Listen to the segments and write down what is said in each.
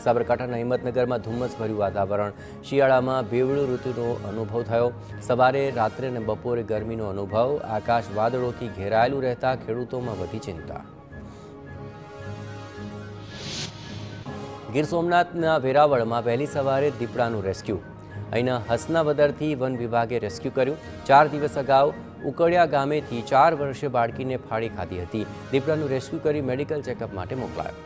સાબરકાંઠાના હિંમતનગરમાં ધુમ્મસભર્યું વાતાવરણ, શિયાળામાં બેવડું ઋતુનો અનુભવ થયો। સવારે, રાત્રે અને બપોરે ગરમીનો અનુભવ, આકાશ વાદળોથી ઘેરાયેલું રહેતા ખેડૂતોમાં વધી ચિંતા। ગીર સોમનાથના વેરાવળમાં વહેલી સવારે દીપડાનું રેસ્ક્યુ। અહીંના હસનાવદરથી વન વિભાગે રેસ્ક્યુ કર્યું। 4 દિવસ અગાઉ ઉકળિયા ગામેથી 4 વર્ષીય બાળકીને ફાડી ખાધી હતી। દીપડાનું રેસ્ક્યુ કરી મેડિકલ ચેકઅપ માટે મોકલાયો।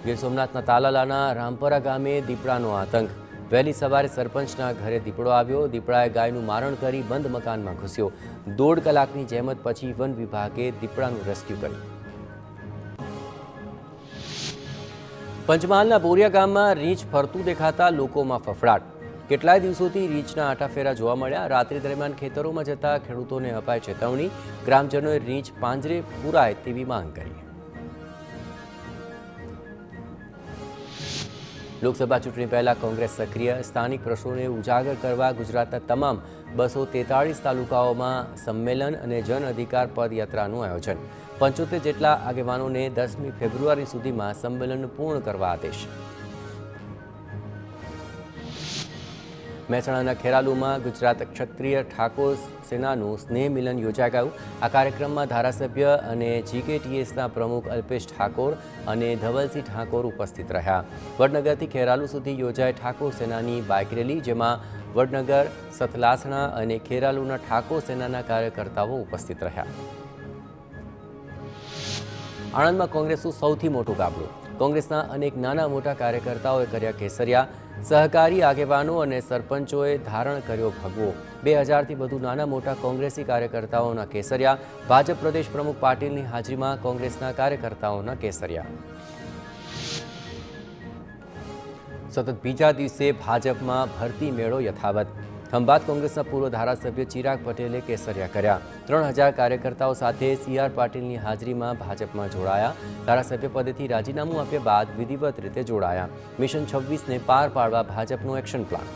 ગીર સોમનાથના તાલાલાના રામપરા ગામે દીપડાનો આતંક। વહેલી સવારે સરપંચના ઘરે દીપડો આવ્યો। દીપડાએ ગાયનું મારણ કરી બંધ મકાનમાં ઘૂસ્યો। 1.5 કલાકની જહેમત પછી વન વિભાગે દીપડાનું રેસ્ક્યુ કર્યું। પંચમહાલના બોરિયા ગામમાં રીંછ ફરતું દેખાતા લોકોમાં ફફડાટ। કેટલાય દિવસોથી રીંછના આટાફેરા જોવા મળ્યા। રાત્રિ દરમિયાન ખેતરોમાં જતા ખેડૂતોને અપાઈ ચેતવણી। ગ્રામજનોએ રીંછ પાંજરે પૂરાય તેવી માંગ કરી। લોકસભા ચૂંટણી પહેલા કોંગ્રેસ સક્રિય। સ્થાનિક પ્રશ્નોને ઉજાગર કરવા ગુજરાતના તમામ 243 તાલુકાઓમાં સંમેલન અને જન અધિકાર પદયાત્રાનું આયોજન। 75 જેટલા આગેવાનોને 10મી ફેબ્રુઆરી સુધીમાં સંમેલન પૂર્ણ કરવા આદેશ। મહેસાણાના ખેરાલુમાં ગુજરાત ક્ષત્રિય ઠાકોર સેનાનું સ્નેહ મિલન યોજાઈ ગયું। આ કાર્યક્રમમાં ધારાસભ્ય અને જીકેટીએસના પ્રમુખ અલ્પેશ ઠાકોર અને ધવલસિંહ ઠાકોર ઉપસ્થિત રહ્યા। વડનગરથી ખેરાલુ સુધી યોજાઈ ઠાકોર સેનાની બાઇક રેલી, જેમાં વડનગર, સતલાસણા અને ખેરાલુના ઠાકોર સેનાના કાર્યકર્તાઓ ઉપસ્થિત રહ્યા। આણંદમાં કોંગ્રેસનું સૌથી મોટું ગાબડું। કોંગ્રેસના અનેક નાના મોટા કાર્યકર્તાઓએ કર્યા કેસરિયા। સહકારી આગેવાનો અને સરપંચોએ ધારણ કર્યો ભગવો। 2000થી વધુ નાના મોટા કોંગ્રેસી કાર્યકર્તાઓના કેસરિયા। ભાજપ પ્રદેશ પ્રમુખ પાટીલની હાજરીમાં કોંગ્રેસના કાર્યકર્તાઓના કેસરિયા। સતત બીજા દિવસે ભાજપમાં ભરતી મેળો યથાવત। ખંભાત કોંગ્રેસના પૂર્વ ધારાસભ્ય ચિરાગ પટેલે કેસરિયા કર્યા। 3000 કાર્યકર્તાઓ સાથે CR પાટીલની હાજરીમાં ભાજપમાં જોડાયા। ધારાસભ્ય પદેથી રાજીનામું આપ્યા બાદ વિધિવત રીતે જોડાયા। મિશન 26ને પાર પાડવા ભાજપનો એક્શન પ્લાન।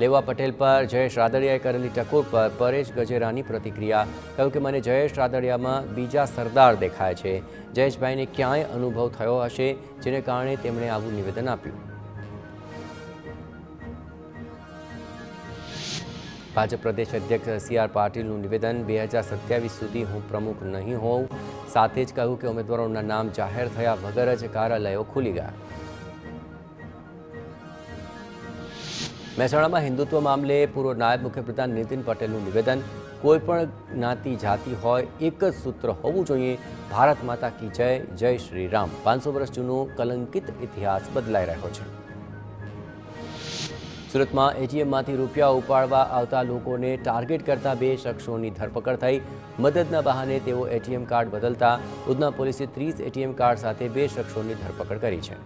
લેવા પટેલ પર જયેશ રાદડિયાએ કરેલી ટકોર પર પરેશ ગજેરાની પ્રતિક્રિયા। કહ્યું કે મને જયેશ રાદડિયામાં બીજા સરદાર દેખાય છે। જયેશભાઈને ક્યાંય અનુભવ થયો હશે, જેને કારણે તેમણે આવું નિવેદન આપ્યું। ભાજપ પ્રદેશ અધ્યક્ષ CR પાટીલનું નિવેદન, 2027 સુધી હું પ્રમુખ નહીં હોઉં। સાથે જ કહ્યું કે ઉમેદવારોના નામ જાહેર થયા વગર જ કાર્યાલયો ખુલી ગયા। મહેસાણામાં હિન્દુત્વ મામલે પૂર્વ નાયબ મુખ્યપ્રધાન નીતિન પટેલનું નિવેદન, કોઈપણ જ્ઞાતિ જાતિ હોય, એક જ સૂત્ર હોવું જોઈએ, ભારત માતા કી જય, જય શ્રી રામ। 500 વર્ષ જૂનો કલંકિત ઇતિહાસ બદલાઈ રહ્યો છે। સુરતમાં ATMમાંથી રૂપિયા ઉપાડવા આવતા લોકોને ટાર્ગેટ કરતા 2 શખ્સોની ધરપકડ થઈ। મદદના બહાને તેઓ ATM કાર્ડ બદલતા ઉધના પોલીસે 30 ATM કાર્ડ સાથે 2 શખ્સોની ધરપકડ કરી છે।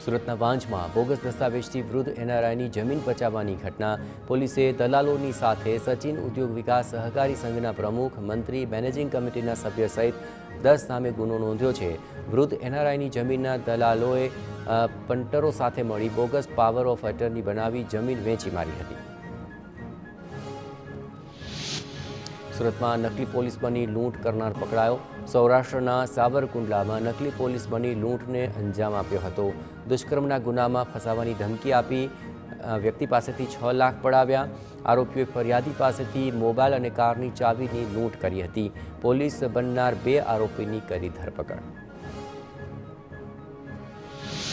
સુરતના વાંજમાં બોગસ દસ્તાવેજથી વૃદ્ધ NRIની જમીન પચાવવાની ઘટના। પોલીસે દલાલોની સાથે સચિન ઉદ્યોગ વિકાસ સહકારી સંઘના પ્રમુખ, મંત્રી, મેનેજિંગ કમિટીના સભ્ય સહિત 10 સામે ગુનો નોંધ્યો છે। વૃદ્ધ NRIની જમીનના દલાલોએ પંટરો સાથે મળી બોગસ પાવર ઓફ એટર્ની બનાવી જમીન વેચી મારી હતી। સુરતમાં નકલી પોલીસ બની લૂંટ કરનાર પકડાયો। સૌરાષ્ટ્રના સાવરકુંડલામાં નકલી પોલીસ બની લૂંટને અંજામ આપ્યો હતો। દુષ્કર્મના ગુનામાં ફસાવાની ધમકી આપી વ્યક્તિ પાસેથી 6 લાખ પડાવ્યા। આરોપીઓએ ફરિયાદી પાસેથી મોબાઈલ અને કારની ચાવીની લૂંટ કરી હતી। પોલીસ બનનાર 2 આરોપીની કરી ધરપકડ।